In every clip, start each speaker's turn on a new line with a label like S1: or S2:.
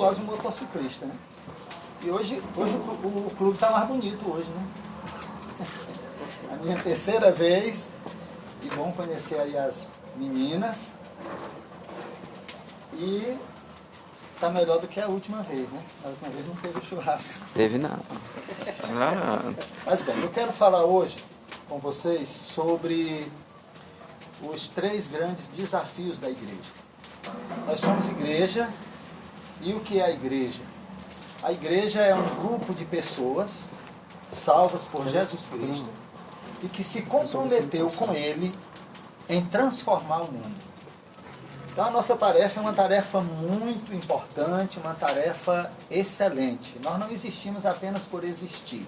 S1: quase um motociclista, né? E hoje o clube está mais bonito hoje, né? A minha terceira vez, e bom conhecer aí as meninas. E tá melhor do que a última vez, né? A última vez não teve churrasco.
S2: Teve não.
S1: Mas bem, eu quero falar hoje com vocês sobre os 3 grandes desafios da igreja. Nós somos igreja, e o que é a igreja? A igreja é um grupo de pessoas salvas por Jesus Cristo e que se comprometeu com Ele em transformar o mundo. Então a nossa tarefa é uma tarefa muito importante, uma tarefa excelente. Nós não existimos apenas por existir.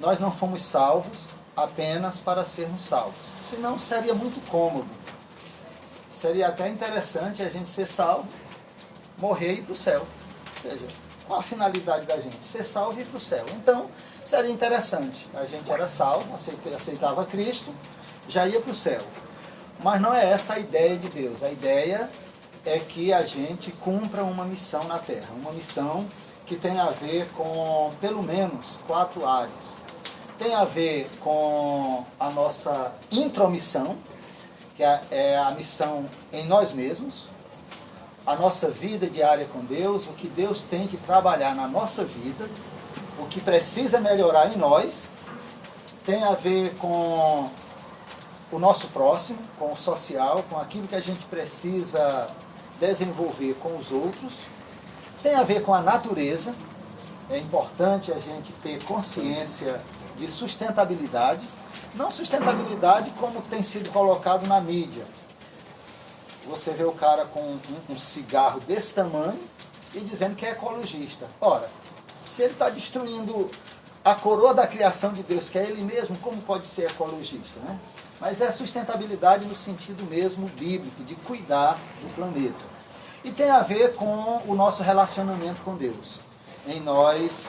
S1: Nós não fomos salvos apenas para sermos salvos. Senão seria muito cômodo. Seria até interessante a gente ser salvo, morrer e ir para o céu. Ou seja, qual a finalidade da gente? Ser salvo e ir para o céu. Então, seria interessante. A gente era salvo, aceitava Cristo, já ia para o céu. Mas não é essa a ideia de Deus. A ideia é que a gente cumpra uma missão na Terra. Uma missão que tem a ver com, pelo menos, 4 áreas. Tem a ver com a nossa intromissão, que é a missão em nós mesmos, a nossa vida diária com Deus, o que Deus tem que trabalhar na nossa vida, o que precisa melhorar em nós. Tem a ver com o nosso próximo, com o social, com aquilo que a gente precisa desenvolver com os outros. Tem a ver com a natureza. É importante a gente ter consciência de sustentabilidade. Não sustentabilidade como tem sido colocado na mídia. Você vê o cara com um cigarro desse tamanho e dizendo que é ecologista. Ora, se ele está destruindo a coroa da criação de Deus, que é ele mesmo, como pode ser ecologista, né? Mas é sustentabilidade no sentido mesmo bíblico, de cuidar do planeta. E tem a ver com o nosso relacionamento com Deus. Em nós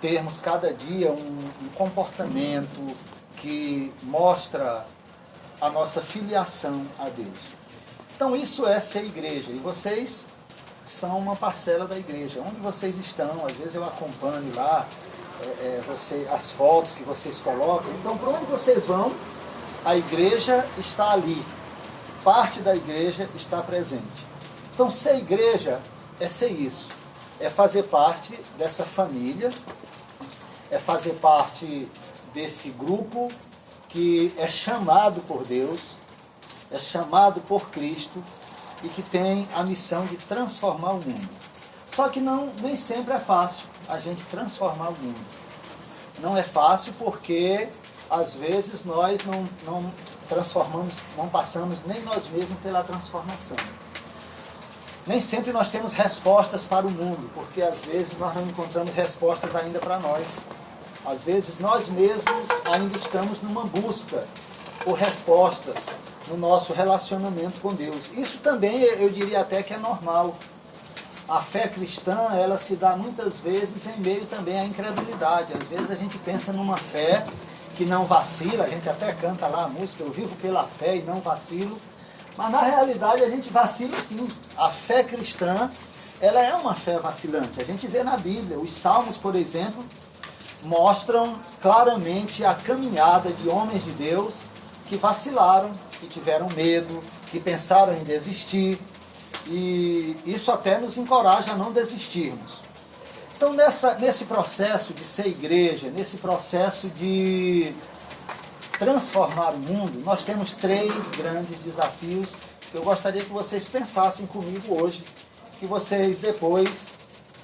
S1: termos cada dia um comportamento que mostra a nossa filiação a Deus. Então isso é ser igreja. E vocês são uma parcela da igreja. Onde vocês estão, às vezes eu acompanho lá as fotos que vocês colocam. Então, por onde vocês vão, a igreja está ali. Parte da igreja está presente. Então, ser igreja é ser isso. É fazer parte dessa família, é fazer parte desse grupo que é chamado por Deus, é chamado por Cristo e que tem a missão de transformar o mundo. Só que nem sempre é fácil a gente transformar o mundo. Não é fácil porque às vezes nós não transformamos, não passamos nem nós mesmos pela transformação. Nem sempre nós temos respostas para o mundo, porque às vezes nós não encontramos respostas ainda para nós. Às vezes nós mesmos ainda estamos numa busca por respostas no nosso relacionamento com Deus. Isso também eu diria até que é normal. A fé cristã, ela se dá muitas vezes em meio também à incredulidade. Às vezes a gente pensa numa fé que não vacila, a gente até canta lá a música, eu vivo pela fé e não vacilo. Mas na realidade a gente vacila sim. A fé cristã, ela é uma fé vacilante. A gente vê na Bíblia, os Salmos, por exemplo, mostram claramente a caminhada de homens de Deus que vacilaram, que tiveram medo, que pensaram em desistir. E isso até nos encoraja a não desistirmos. Então nesse processo de ser igreja, nesse processo de transformar o mundo, nós temos 3 grandes desafios que eu gostaria que vocês pensassem comigo hoje, que vocês depois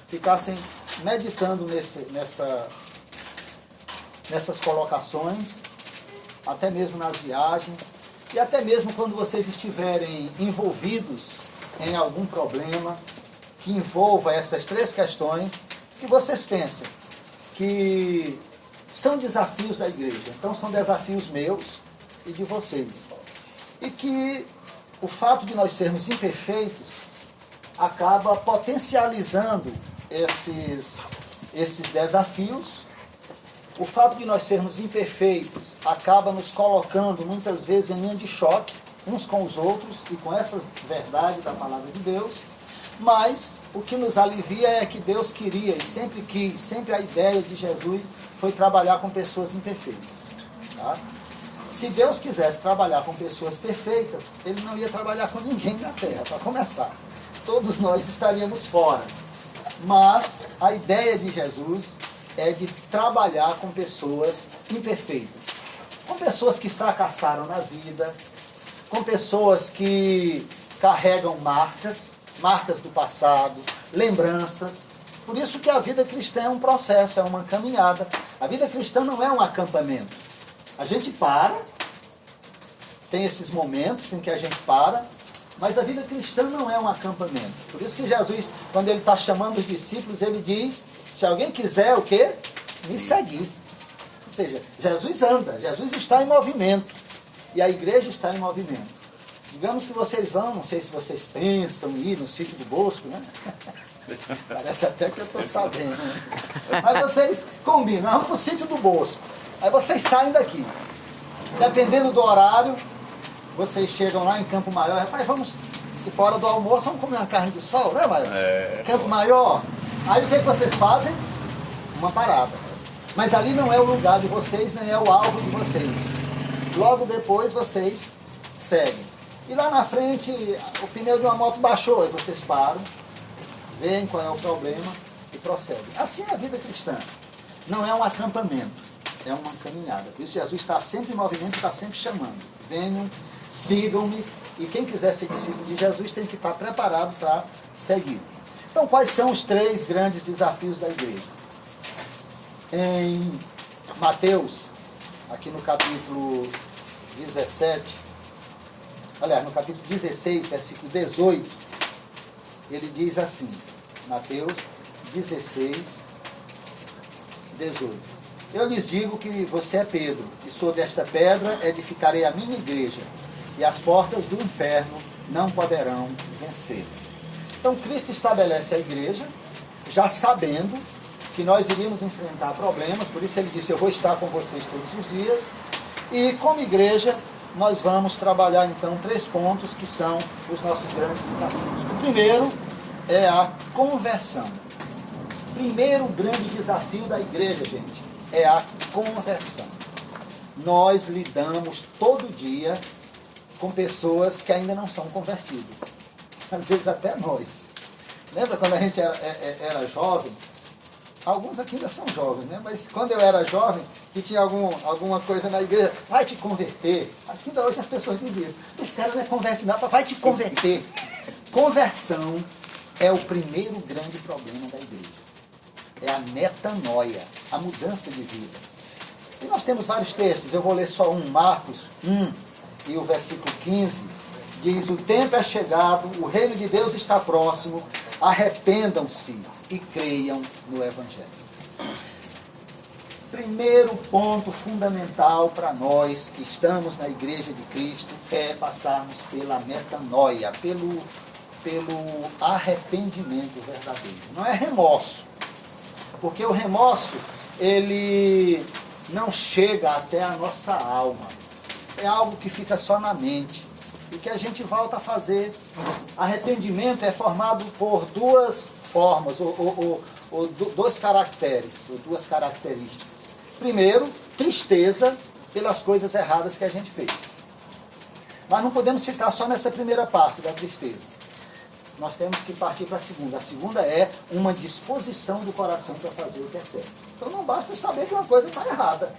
S1: ficassem meditando nessas colocações, até mesmo nas viagens, e até mesmo quando vocês estiverem envolvidos em algum problema que envolva essas 3 questões, que vocês pensem que são desafios da igreja. Então são desafios meus e de vocês. E que o fato de nós sermos imperfeitos acaba potencializando esses desafios. O fato de nós sermos imperfeitos acaba nos colocando muitas vezes em linha de choque uns com os outros e com essa verdade da palavra de Deus. Mas o que nos alivia é que Deus queria e sempre quis, sempre a ideia de Jesus foi trabalhar com pessoas imperfeitas. Tá? Se Deus quisesse trabalhar com pessoas perfeitas, Ele não ia trabalhar com ninguém na terra, para começar. Todos nós estaríamos fora. Mas a ideia de Jesus é de trabalhar com pessoas imperfeitas. Com pessoas que fracassaram na vida, com pessoas que carregam marcas do passado, lembranças. Por isso que a vida cristã é um processo, é uma caminhada. A vida cristã não é um acampamento. A gente para, tem esses momentos em que a gente para, mas a vida cristã não é um acampamento. Por isso que Jesus, quando ele está chamando os discípulos, ele diz, se alguém quiser o quê? Me seguir. Ou seja, Jesus anda, Jesus está em movimento. E a igreja está em movimento. Digamos que vocês vão, não sei se vocês pensam em ir no sítio do Bosco, né? Parece até que eu estou sabendo. Né? Mas vocês combinam, vamos para o sítio do Bosco. Aí vocês saem daqui. Dependendo do horário, vocês chegam lá em Campo Maior. Rapaz, vamos, se fora do almoço, vamos comer uma carne de sol, né, Maior? Campo Maior. Aí o que vocês fazem? Uma parada. Mas ali não é o lugar de vocês, nem é o alvo de vocês. Logo depois vocês seguem. E lá na frente, o pneu de uma moto baixou, aí vocês param, veem qual é o problema e prosseguem. Assim é a vida cristã. Não é um acampamento, é uma caminhada. Por isso Jesus está sempre em movimento, está sempre chamando. Venham, sigam-me, e quem quiser ser discípulo de Jesus tem que estar preparado para seguir. Então, quais são os 3 grandes desafios da igreja? Em Mateus, aqui no capítulo 17, aliás, no capítulo 16, versículo 18, ele diz assim, Mateus 16, 18. Eu lhes digo que você é Pedro, e sobre esta pedra edificarei a minha igreja, e as portas do inferno não poderão vencer. Então, Cristo estabelece a igreja, já sabendo que nós iríamos enfrentar problemas, por isso ele disse, eu vou estar com vocês todos os dias, e como igreja, nós vamos trabalhar então 3 pontos que são os nossos grandes desafios. O primeiro é a conversão. Primeiro grande desafio da igreja, gente, é a conversão. Nós lidamos todo dia com pessoas que ainda não são convertidas. Às vezes até nós. Lembra quando a gente era jovem? Alguns aqui ainda são jovens, né? Mas quando eu era jovem, que tinha alguma coisa na igreja, vai te converter. Acho que ainda hoje as pessoas dizem isso. Esse cara não é converte nada, vai te converter. Conversão é o primeiro grande problema da igreja. É a metanoia, a mudança de vida. E nós temos vários textos, eu vou ler só um, Marcos 1, e o versículo 15, diz, o tempo é chegado, o reino de Deus está próximo, arrependam-se e creiam no Evangelho. Primeiro ponto fundamental para nós que estamos na Igreja de Cristo é passarmos pela metanoia, pelo arrependimento verdadeiro. Não é remorso, porque o remorso, ele não chega até a nossa alma. É algo que fica só na mente e que a gente volta a fazer. Arrependimento é formado por 2 formas, ou 2 caracteres, ou 2 características. Primeiro, tristeza pelas coisas erradas que a gente fez. Mas não podemos ficar só nessa primeira parte da tristeza. Nós temos que partir para a segunda. A segunda é uma disposição do coração para fazer o que é certo. Então não basta saber que uma coisa está errada.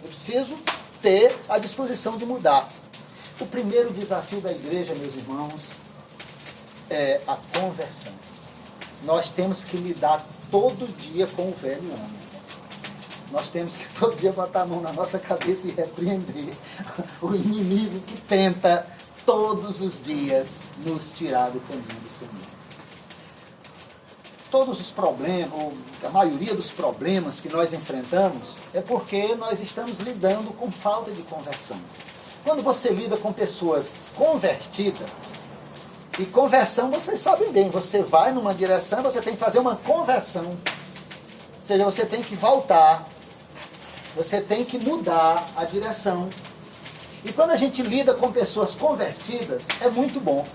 S1: Eu preciso ter a disposição de mudar. O primeiro desafio da igreja, meus irmãos, é a conversão. Nós temos que lidar todo dia com o velho homem. Nós temos que todo dia botar a mão na nossa cabeça e repreender o inimigo que tenta todos os dias nos tirar do caminho do Senhor. Todos os problemas, ou a maioria dos problemas que nós enfrentamos, é porque nós estamos lidando com falta de conversão. Quando você lida com pessoas convertidas, e conversão vocês sabem bem, você vai numa direção, você tem que fazer uma conversão. Ou seja, você tem que voltar, você tem que mudar a direção. E quando a gente lida com pessoas convertidas, é muito bom.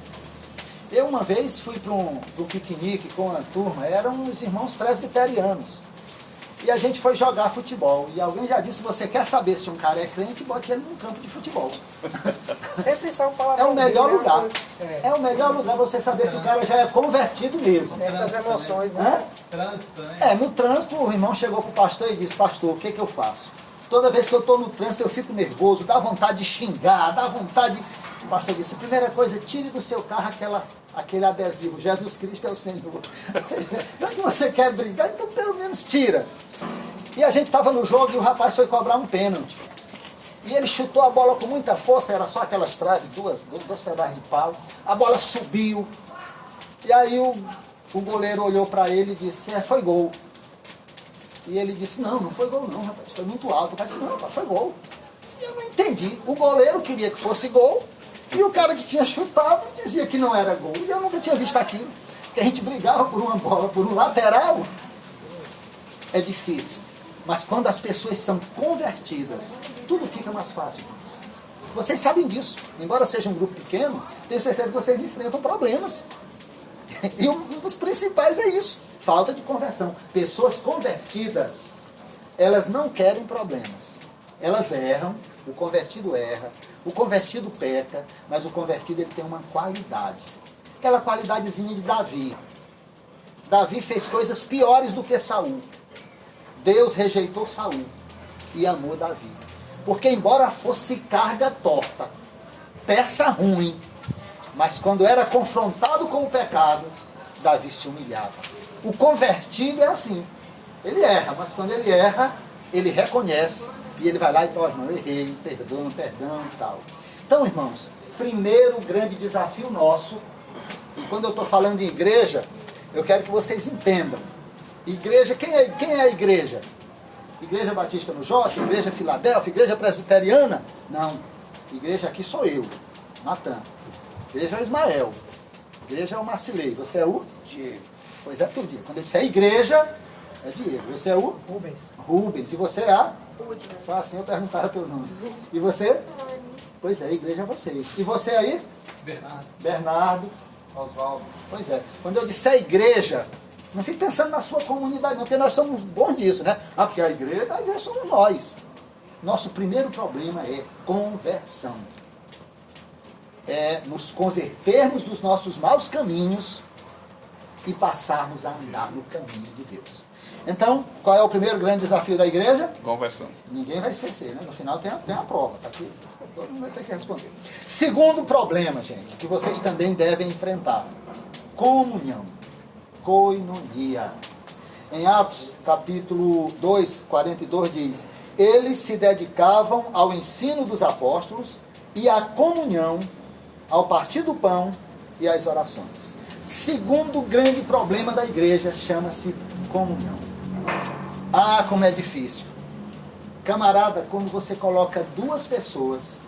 S1: Eu uma vez fui para um piquenique com a turma, eram os irmãos presbiterianos. E a gente foi jogar futebol. E alguém já disse, você quer saber se um cara é crente, bote ele num campo de futebol.
S2: Sempre são palavras.
S1: É o melhor lugar.
S2: É.
S1: É o melhor lugar você saber se o cara já é convertido mesmo.
S2: Testa as emoções, né?
S3: Trânsito, né?
S1: No trânsito o irmão chegou pro pastor e disse, pastor, o que que eu faço? Toda vez que eu estou no trânsito eu fico nervoso, dá vontade de xingar, dá vontade de... O pastor disse, primeira coisa, tire do seu carro aquele adesivo, Jesus Cristo é o Senhor. Já que você quer brigar, então pelo menos tira. E a gente estava no jogo e o rapaz foi cobrar um pênalti. E ele chutou a bola com muita força, era só aquelas traves, dois pedaços de pau. A bola subiu. E aí o goleiro olhou para ele e disse, foi gol. E ele disse, não foi gol não, rapaz, foi muito alto. O cara disse, não, rapaz, foi gol. E eu não entendi. O goleiro queria que fosse gol, e o cara que tinha chutado dizia que não era gol. E eu nunca tinha visto aquilo. Que a gente brigava por uma bola, por um lateral. É difícil. Mas quando as pessoas são convertidas, tudo fica mais fácil. Vocês sabem disso. Embora seja um grupo pequeno, tenho certeza que vocês enfrentam problemas. E um dos principais é isso. Falta de conversão. Pessoas convertidas, elas não querem problemas. Elas erram, o convertido erra, o convertido peca, mas o convertido ele tem uma qualidade. Aquela qualidadezinha de Davi. Davi fez coisas piores do que Saul. Deus rejeitou Saul e amou Davi. Porque embora fosse carga torta, peça ruim, mas quando era confrontado com o pecado, Davi se humilhava. O convertido é assim. Ele erra, mas quando ele erra, ele reconhece e ele vai lá e fala, irmão, eu errei, perdão e tal. Então, irmãos, primeiro grande desafio nosso, e quando eu estou falando em igreja, eu quero que vocês entendam. Igreja, quem é a igreja? Igreja Batista no Jote, Igreja Filadélfia, Igreja Presbiteriana? Não. Igreja aqui sou eu, Natan. Igreja é o Ismael. Igreja é o Marcilei. Você é o?
S2: Diego.
S1: Pois é, tudo dia. Quando eu disser igreja, é Diego. Você é o?
S2: Rubens.
S1: Rubens. E você é a?
S4: Rúdia.
S1: Só assim eu perguntava teu nome. E você?
S4: Anne.
S1: Pois é, igreja é vocês. E você aí?
S3: Bernardo.
S1: Bernardo. Oswaldo. Pois é. Quando eu disser igreja, não fique pensando na sua comunidade, não, porque nós somos bons disso, né? Ah, porque a igreja somos nós. Nosso primeiro problema é conversão. É nos convertermos dos nossos maus caminhos e passarmos a andar no caminho de Deus. Então, qual é o primeiro grande desafio da igreja?
S3: Conversão.
S1: Ninguém vai esquecer, né? No final tem a prova, tá aqui. Todo mundo vai ter que responder. Segundo problema, gente, que vocês também devem enfrentar. Comunhão. Koinonia. Em Atos, capítulo 2, 42, diz, eles se dedicavam ao ensino dos apóstolos e à comunhão, ao partir do pão e às orações. Segundo grande problema da igreja, chama-se comunhão. Ah, como é difícil. Camarada, quando você coloca duas pessoas...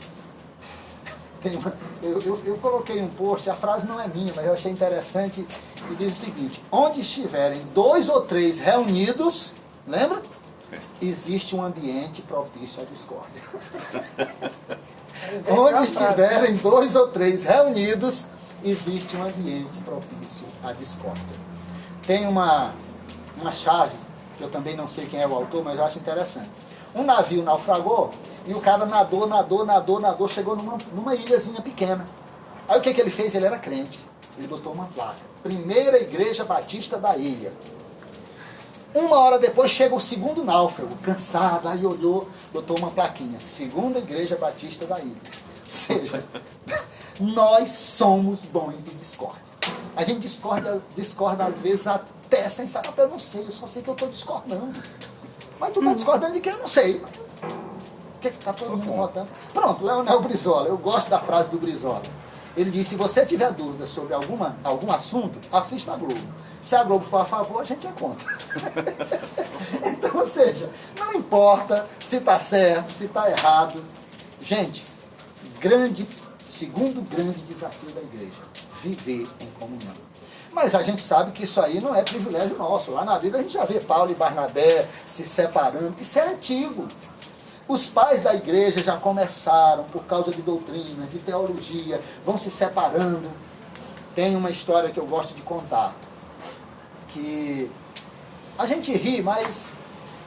S1: Eu coloquei um post, a frase não é minha, mas eu achei interessante, e diz o seguinte, onde estiverem 2 ou 3 reunidos, lembra? Existe um ambiente propício à discórdia. Onde estiverem 2 ou 3 reunidos, existe um ambiente propício à discórdia. Tem uma charge, que eu também não sei quem é o autor, mas eu acho interessante. Um navio naufragou e o cara nadou, chegou numa ilhazinha pequena. Aí o que ele fez? Ele era crente. Ele botou uma placa. Primeira Igreja Batista da ilha. 1 hora depois chega o segundo náufrago, cansado, aí olhou, botou uma plaquinha. Segunda Igreja Batista da ilha. Ou seja, nós somos bons de discórdia. A gente discorda às vezes até sem saber. Eu não sei, eu só sei que eu estou discordando. Mas tu está discordando de quem? Eu não sei. O que está todo mundo votando? Pronto, Leonel Brizola. Eu gosto da frase do Brizola. Ele diz, se você tiver dúvida sobre algum assunto, assista a Globo. Se a Globo for a favor, a gente é contra. Então, ou seja, não importa se está certo, se está errado. Gente, segundo grande desafio da igreja, viver em comunhão. Mas a gente sabe que isso aí não é privilégio nosso. Lá na Bíblia a gente já vê Paulo e Barnabé se separando. Isso é antigo. Os pais da igreja já começaram, por causa de doutrinas, de teologia, vão se separando. tem uma história que eu gosto de contar, que a gente ri, mas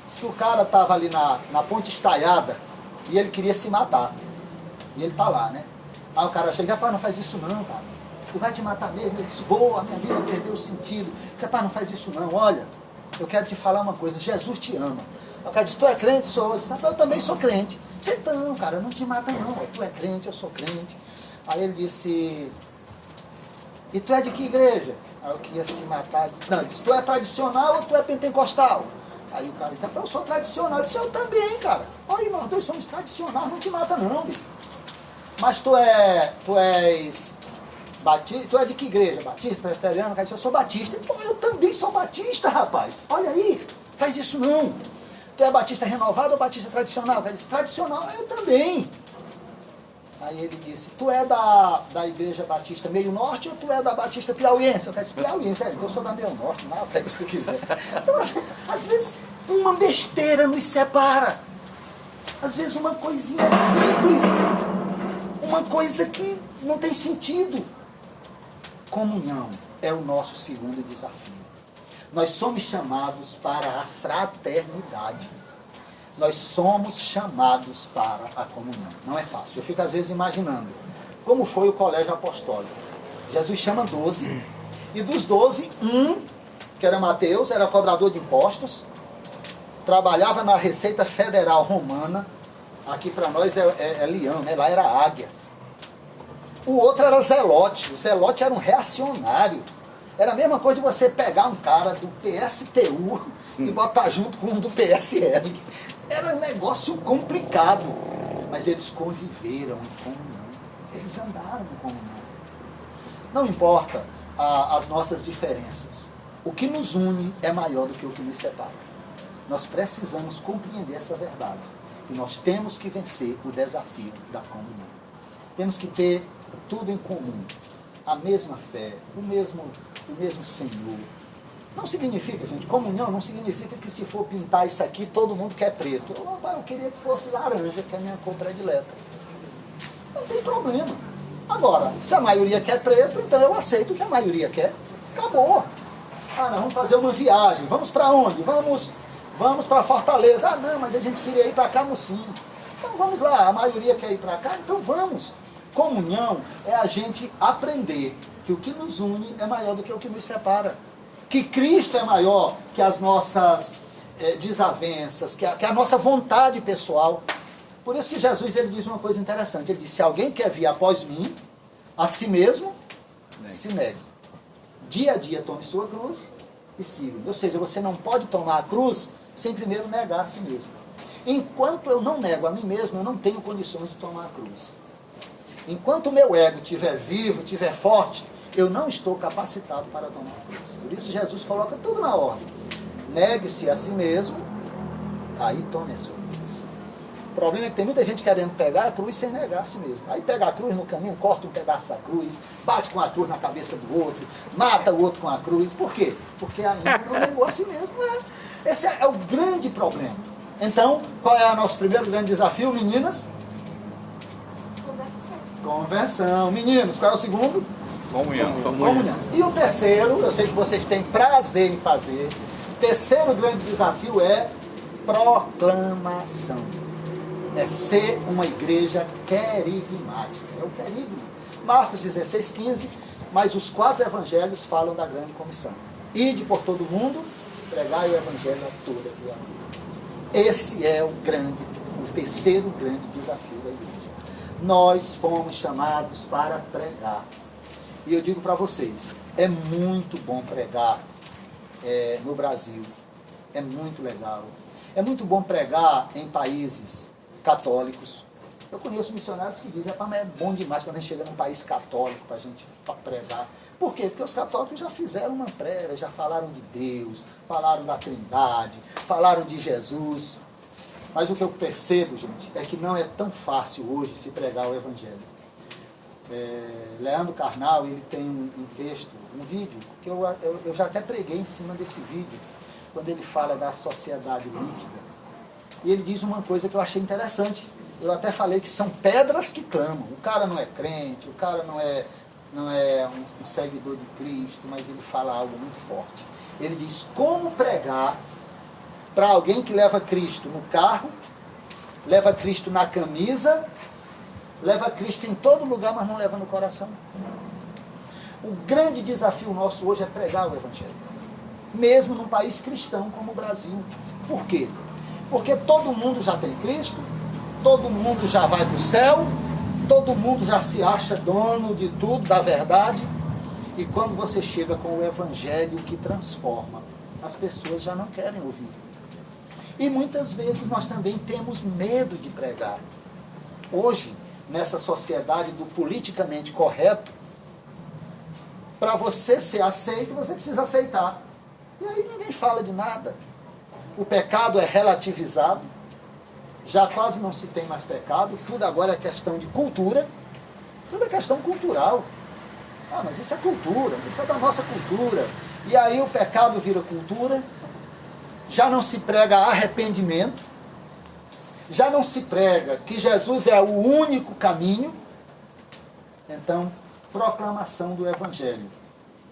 S1: se o cara estava ali na ponte estaiada e ele queria se matar, e ele tá lá, né? Aí o cara chega, rapaz, não faz isso não, cara. Tu vai te matar mesmo? Ele disse, vou, a minha vida perdeu o sentido. Rapaz, não faz isso não, olha, eu quero te falar uma coisa, Jesus te ama. Aí o cara disse, tu é crente? Sou. Eu disse, eu também sou crente. Você não, cara, não te mata não, tu é crente, eu sou crente. Aí ele disse, e tu é de que igreja? Aí eu queria se matar. Não, ele disse, tu é tradicional ou tu é pentecostal? Aí o cara disse, eu sou tradicional. Eu disse, eu também, cara. Olha, nós dois somos tradicionais, não te mata não, bicho. Mas tu és batista, tu é de que igreja? Batista, presbiteriano? O cara disse, eu sou batista. Pô, eu também sou batista, rapaz. Olha aí, faz isso não. Tu é batista renovado ou batista tradicional? O cara disse, tradicional, eu também. Aí ele disse, tu é da igreja batista meio norte ou tu é da batista piauiense? Eu disse, piauiense, então eu sou da meio norte, não, pega se tu quiser. Então, às vezes, uma besteira nos separa. Às vezes uma coisinha simples, uma coisa que não tem sentido. Comunhão é o nosso segundo desafio. Nós somos chamados para a fraternidade. Nós somos chamados para a comunhão. Não é fácil. Eu fico às vezes imaginando como foi o colégio apostólico. Jesus chama 12, e dos 12, que era Mateus, era cobrador de impostos, trabalhava na Receita Federal Romana, aqui para nós é leão, né? Lá era águia. O outro era Zelote. O Zelote era um reacionário. Era a mesma coisa de você pegar um cara do PSTU e botar junto com um do PSL. Era um negócio complicado. Mas eles conviveram em comunhão. Eles andaram em comunhão. Não importa as nossas diferenças. O que nos une é maior do que o que nos separa. Nós precisamos compreender essa verdade. E nós temos que vencer o desafio da comunhão. Temos que ter tudo em comum. A mesma fé, o mesmo Senhor. Não significa, gente, comunhão não significa que se for pintar isso aqui, todo mundo quer preto. Eu queria que fosse laranja, que é a minha cor predileta. Não tem problema. Agora, se a maioria quer preto, então eu aceito o que a maioria quer. Acabou. Ah, não, vamos fazer uma viagem. Vamos para onde? Vamos para Fortaleza. Ah, não, mas a gente queria ir para Camusim. Então vamos lá, a maioria quer ir para cá, então vamos. Comunhão é a gente aprender que o que nos une é maior do que o que nos separa. Que Cristo é maior que as nossas desavenças, que a nossa vontade pessoal. Por isso que Jesus ele diz uma coisa interessante. Ele diz, se alguém quer vir após mim, a si mesmo, se negue. Dia a dia tome sua cruz e siga. Ou seja, você não pode tomar a cruz sem primeiro negar a si mesmo. Enquanto eu não nego a mim mesmo, eu não tenho condições de tomar a cruz. Enquanto o meu ego estiver vivo, estiver forte, eu não estou capacitado para tomar a cruz. Por isso Jesus coloca tudo na ordem. Negue-se a si mesmo, aí tome a sua cruz. O problema é que tem muita gente querendo pegar a cruz sem negar a si mesmo. Aí pega a cruz no caminho, corta um pedaço da cruz, bate com a cruz na cabeça do outro, mata o outro com a cruz. Por quê? Porque ainda não negou a si mesmo. Esse é o grande problema. Então, qual é o nosso primeiro grande desafio, meninas? Conversão. Meninos, qual é o segundo?
S3: Comunhão.
S1: E o terceiro, eu sei que vocês têm prazer em fazer, o terceiro grande desafio é proclamação. É ser uma igreja querigmática. É o querigma. Marcos 16:15, mas os 4 evangelhos falam da grande comissão. Ide por todo mundo, pregai o evangelho a toda criatura. Esse é o terceiro grande desafio da igreja. Nós fomos chamados para pregar. E eu digo para vocês, é muito bom pregar no Brasil. É muito legal. É muito bom pregar em países católicos. Eu conheço missionários que dizem, é bom demais quando a gente chega num país católico para a gente pregar. Por quê? Porque os católicos já fizeram uma prévia, já falaram de Deus, falaram da Trindade, falaram de Jesus. Mas o que eu percebo, gente, é que não é tão fácil hoje se pregar o Evangelho. Leandro Carnal, ele tem um texto, um vídeo, que eu já até preguei em cima desse vídeo, quando ele fala da sociedade líquida. E ele diz uma coisa que eu achei interessante. Eu até falei que são pedras que clamam. O cara não é crente, o cara não é não é um seguidor de Cristo, mas ele fala algo muito forte. Ele diz como pregar para alguém que leva Cristo no carro, leva Cristo na camisa, leva Cristo em todo lugar, mas não leva no coração. O grande desafio nosso hoje é pregar o Evangelho. Mesmo num país cristão como o Brasil. Por quê? Porque todo mundo já tem Cristo, todo mundo já vai para o céu, todo mundo já se acha dono de tudo, da verdade. E quando você chega com o Evangelho que transforma, as pessoas já não querem ouvir. E muitas vezes nós também temos medo de pregar. Hoje, nessa sociedade do politicamente correto, para você ser aceito, você precisa aceitar. E aí ninguém fala de nada. O pecado é relativizado, já quase não se tem mais pecado, tudo agora é questão de cultura, tudo é questão cultural. Ah, mas isso é cultura, isso é da nossa cultura. E aí o pecado vira cultura, já não se prega arrependimento, já não se prega que Jesus é o único caminho. Então, proclamação do Evangelho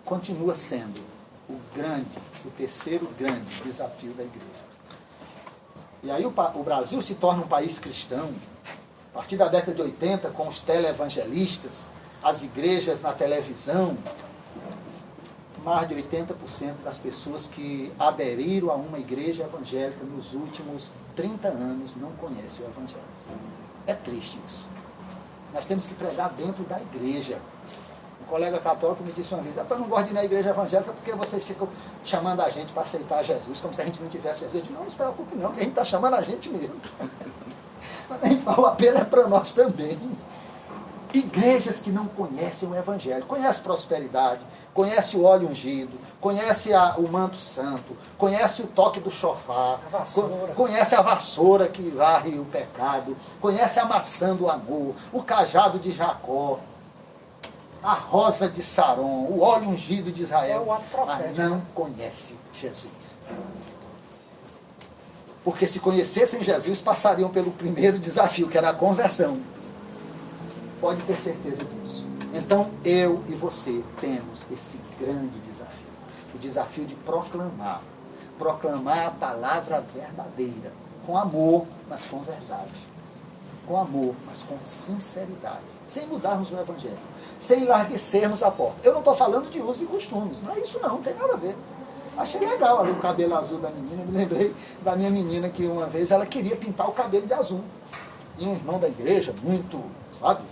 S1: continua sendo o terceiro grande desafio da igreja. E aí o Brasil se torna um país cristão, a partir da década de 80, com os teleevangelistas, as igrejas na televisão, mais de 80% das pessoas que aderiram a uma igreja evangélica nos últimos 30 anos não conhecem o Evangelho. É triste isso. Nós temos que pregar dentro da igreja. Um colega católico me disse uma vez: eu não gosto de ir na igreja evangélica porque vocês ficam chamando a gente para aceitar Jesus, como se a gente não tivesse Jesus. Eu disse: não se preocupe não, que a gente está chamando a gente mesmo. Mas o apelo é para nós também. Igrejas que não conhecem o Evangelho, conhecem prosperidade, conhecem o óleo ungido, conhecem o manto santo, conhecem o toque do chofar, conhece a vassoura que varre o pecado, conhece a maçã do amor, o cajado de Jacó, a rosa de Saron, o óleo ungido de Israel, mas não conhece Jesus. Porque se conhecessem Jesus, passariam pelo primeiro desafio, que era a conversão. Pode ter certeza disso. Então, eu e você temos esse grande desafio. O desafio de proclamar. Proclamar a palavra verdadeira. Com amor, mas com verdade. Com amor, mas com sinceridade. Sem mudarmos o Evangelho. Sem enlarguecermos a porta. Eu não estou falando de usos e costumes. Não é isso não tem nada a ver. Achei legal ali o cabelo azul da menina. Me lembrei da minha menina que uma vez ela queria pintar o cabelo de azul. E um irmão da igreja, muito, sabe,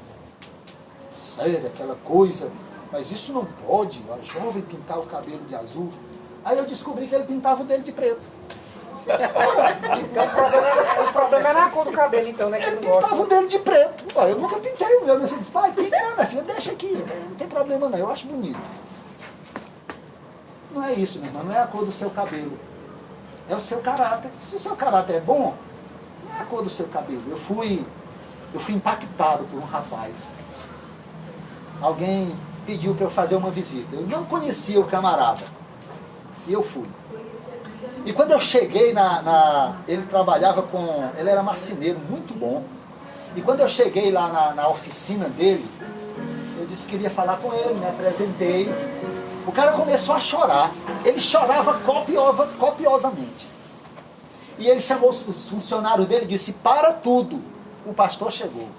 S1: sério, aquela coisa, mas isso não pode, a jovem pintar o cabelo de azul. Aí eu descobri que ele pintava o dele de preto.
S2: Então o problema era a cor do cabelo, então, né? Que
S1: ele pintava o dele de preto. Pô, eu nunca pintei o meu. Você disse: pai, pinta não, minha filha, deixa aqui, não tem problema não, eu acho bonito. Não é isso, meu irmão, não é a cor do seu cabelo, é o seu caráter. Se o seu caráter é bom, não é a cor do seu cabelo. Eu fui impactado por um rapaz. Alguém pediu para eu fazer uma visita. Eu não conhecia o camarada. E eu fui. E quando eu cheguei ele trabalhava com... Ele era marceneiro, muito bom. E quando eu cheguei lá na oficina dele, eu disse que queria falar com ele, me apresentei. O cara começou a chorar. Ele chorava copiosamente. E ele chamou os funcionários dele e disse: para tudo, o pastor chegou.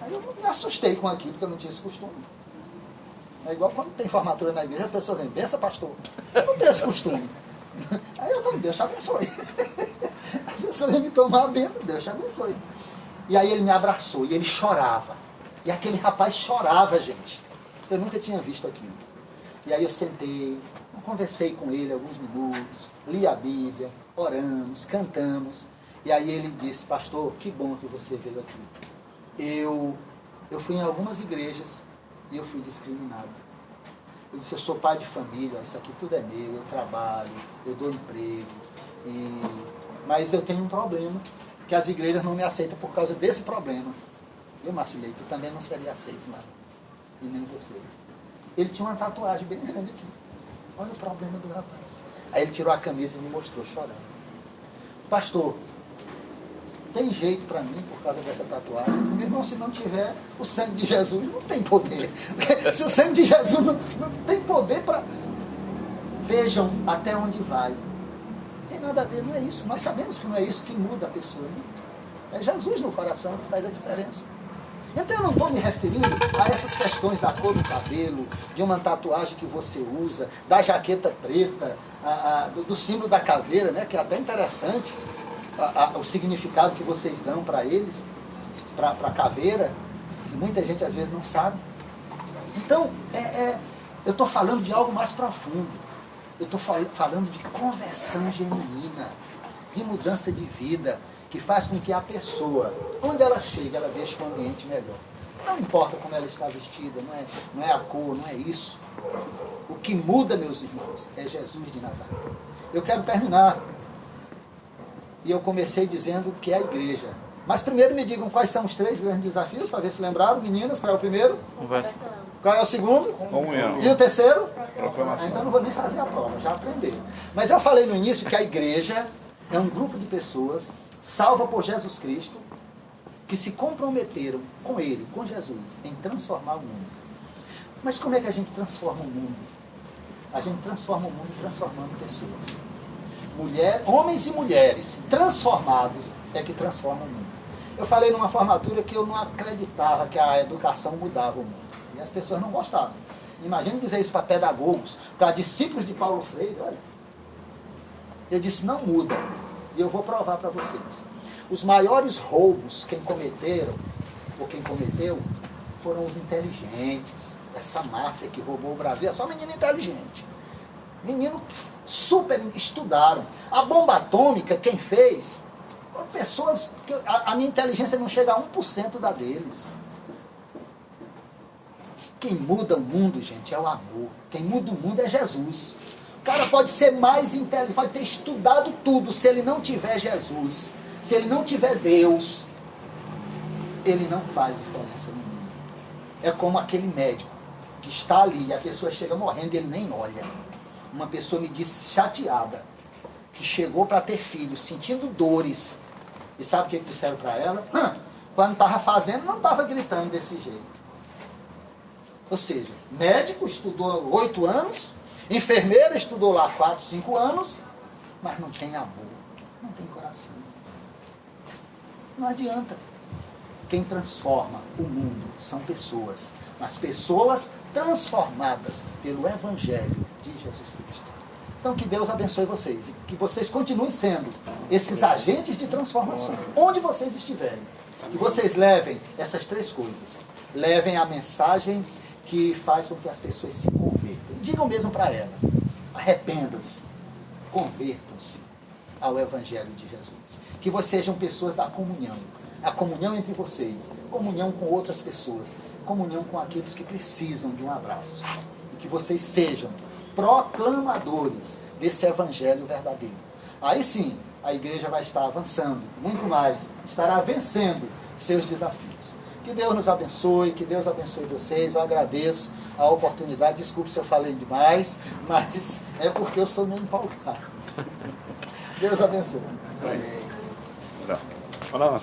S1: Aí eu me assustei com aquilo, porque eu não tinha esse costume. É igual quando tem formatura na igreja, as pessoas dizem: bença, pastor. Eu não tenho esse costume. Aí eu falei: Deus te abençoe. As pessoas iam me tomar a benção, Deus te abençoe. E aí ele me abraçou e ele chorava. E aquele rapaz chorava, gente. Eu nunca tinha visto aquilo. E aí eu sentei, conversei com ele alguns minutos, li a Bíblia, oramos, cantamos. E aí ele disse: pastor, que bom que você veio aqui. Eu fui em algumas igrejas e eu fui discriminado. Eu disse: eu sou pai de família, isso aqui tudo é meu, eu trabalho, eu dou emprego, mas eu tenho um problema, que as igrejas não me aceitam por causa desse problema. Eu, Marcilei, tu também não seria aceito, nada. E nem você. Ele tinha uma tatuagem bem grande aqui. Olha o problema do rapaz. Aí ele tirou a camisa e me mostrou chorando. Pastor, tem jeito para mim por causa dessa tatuagem. Meu irmão, se não tiver o sangue de Jesus, não tem poder. Se o sangue de Jesus não tem poder para... Vejam até onde vai. Não tem nada a ver, não é isso. Nós sabemos que não é isso que muda a pessoa. Né? É Jesus no coração que faz a diferença. Então eu não estou me referindo a essas questões da cor do cabelo, de uma tatuagem que você usa, da jaqueta preta, do símbolo da caveira, né, que é até interessante o significado que vocês dão para eles, para a caveira, que muita gente às vezes não sabe. Então, eu estou falando de algo mais profundo. Eu estou falando de conversão genuína, de mudança de vida, que faz com que a pessoa, onde ela chega, ela deixe um ambiente melhor. Não importa como ela está vestida, não é a cor, não é isso. O que muda, meus irmãos, é Jesus de Nazaré. Eu quero terminar. E eu comecei dizendo que é a igreja. Mas primeiro me digam quais são os 3 grandes desafios, para ver se lembraram. Meninas, qual é o primeiro?
S3: Conversa.
S1: Qual é o segundo?
S3: Comunhão.
S1: E o terceiro?
S3: Proclamação.
S1: Então não vou nem fazer a prova, já aprendi. Mas eu falei no início que a igreja é um grupo de pessoas salva por Jesus Cristo, que se comprometeram com Ele, com Jesus, em transformar o mundo. Mas como é que a gente transforma o mundo? A gente transforma o mundo transformando pessoas. Homens e mulheres transformados é que transformam o mundo. Eu falei numa formatura que eu não acreditava que a educação mudava o mundo. E as pessoas não gostavam. Imagina dizer isso para pedagogos, para discípulos de Paulo Freire, olha. Eu disse, não muda. E eu vou provar para vocês. Os maiores roubos quem cometeu, foram os inteligentes. Essa máfia que roubou o Brasil é só menino inteligente. Menino que super estudaram. A bomba atômica, quem fez, foram pessoas que a minha inteligência não chega a 1% da deles. Quem muda o mundo, gente, é o amor. Quem muda o mundo é Jesus. O cara pode ser mais inteligente, pode ter estudado tudo, se ele não tiver Jesus, se ele não tiver Deus, ele não faz diferença no mundo. É como aquele médico que está ali e a pessoa chega morrendo e ele nem olha. Uma pessoa me disse chateada, que chegou para ter filho, sentindo dores. E sabe o que disseram para ela? Quando estava fazendo, não estava gritando desse jeito. Ou seja, médico estudou 8 anos, enfermeira estudou lá 4, 5 anos, mas não tem amor, não tem coração. Não adianta. Quem transforma o mundo são pessoas, mas pessoas transformadas pelo Evangelho de Jesus Cristo. Então que Deus abençoe vocês e que vocês continuem sendo esses agentes de transformação, onde vocês estiverem. Que vocês levem essas 3 coisas. Levem a mensagem que faz com que as pessoas se convertam. Digam mesmo para elas, arrependam-se, convertam-se ao Evangelho de Jesus. Que vocês sejam pessoas da comunhão. A comunhão entre vocês, comunhão com outras pessoas, comunhão com aqueles que precisam de um abraço. E que vocês sejam proclamadores desse Evangelho verdadeiro. Aí sim, a igreja vai estar avançando, muito mais, estará vencendo seus desafios. Que Deus nos abençoe, que Deus abençoe vocês. Eu agradeço a oportunidade. Desculpe se eu falei demais, mas é porque eu sou meio empolgado. Deus abençoe.
S3: Olha lá,